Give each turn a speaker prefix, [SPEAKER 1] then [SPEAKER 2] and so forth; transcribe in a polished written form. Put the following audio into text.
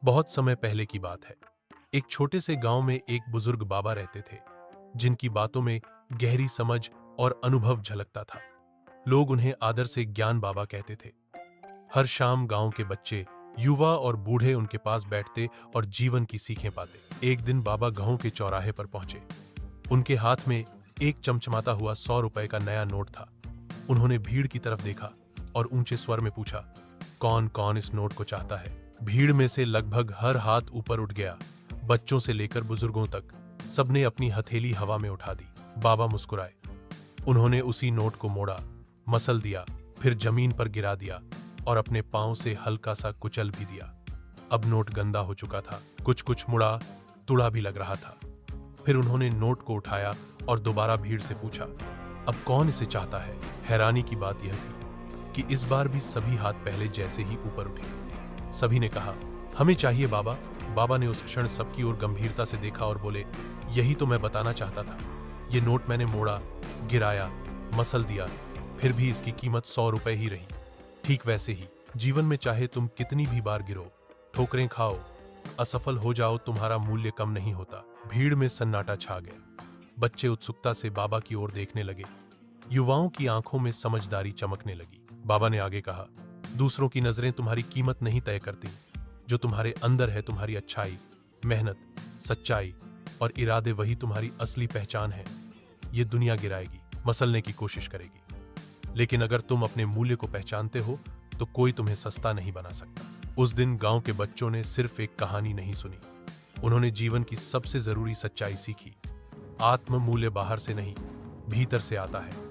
[SPEAKER 1] बहुत समय पहले की बात है। एक छोटे से गांव में एक बुजुर्ग बाबा रहते थे, जिनकी बातों में गहरी समझ और अनुभव झलकता था। लोग उन्हें आदर से ज्ञान बाबा कहते थे। हर शाम गांव के बच्चे, युवा और बूढ़े उनके पास बैठते और जीवन की सीखें पाते। एक दिन बाबा गांव के चौराहे पर पहुंचे। उनके हाथ में एक चमचमाता हुआ 100 रुपए का नया नोट था। उन्होंने भीड़ की तरफ देखा और ऊंचे स्वर में पूछा, कौन कौन इस नोट को चाहता है? भीड़ में से लगभग हर हाथ ऊपर उठ गया। बच्चों से लेकर बुजुर्गों तक सबने अपनी हथेली हवा में उठा दी। बाबा मुस्कुराए। उन्होंने उसी नोट को मोड़ा, मसल दिया, फिर जमीन पर गिरा दिया और अपने पांव से हल्का सा कुचल भी दिया। अब नोट गंदा हो चुका था, कुछ कुछ मुड़ा तुड़ा भी लग रहा था। फिर उन्होंने नोट को उठाया और दोबारा भीड़ से पूछा, अब कौन इसे चाहता है? हैरानी की बात यह थी कि इस बार भी सभी हाथ पहले जैसे ही ऊपर उठे। सभी ने कहा, हमें चाहिए बाबा। बाबा ने उस क्षण सबकी ओर गंभीरता से देखा और बोले, यही तो मैं बताना चाहता था। ये नोट मैंने मोड़ा, गिराया, मसल दिया, फिर भी इसकी कीमत 100 रुपए ही रही। ठीक वैसे ही जीवन में चाहे तुम कितनी भी बार गिरो, ठोकरें खाओ, असफल हो जाओ, तुम्हारा मूल्य कम नहीं होता। भीड़ में सन्नाटा छा गया। बच्चे उत्सुकता से बाबा की ओर देखने लगे। युवाओं की आंखों में समझदारी चमकने लगी। बाबा ने आगे कहा, दूसरों की नजरें तुम्हारी कीमत नहीं तय करती। जो तुम्हारे अंदर है, तुम्हारी अच्छाई, मेहनत, सच्चाई और इरादे, वही तुम्हारी असली पहचान है। ये दुनिया गिराएगी, मसलने की कोशिश करेगी, लेकिन अगर तुम अपने मूल्य को पहचानते हो तो कोई तुम्हें सस्ता नहीं बना सकता। उस दिन गांव के बच्चों ने सिर्फ एक कहानी नहीं सुनी, उन्होंने जीवन की सबसे जरूरी सच्चाई सीखी। आत्म मूल्य बाहर से नहीं, भीतर से आता है।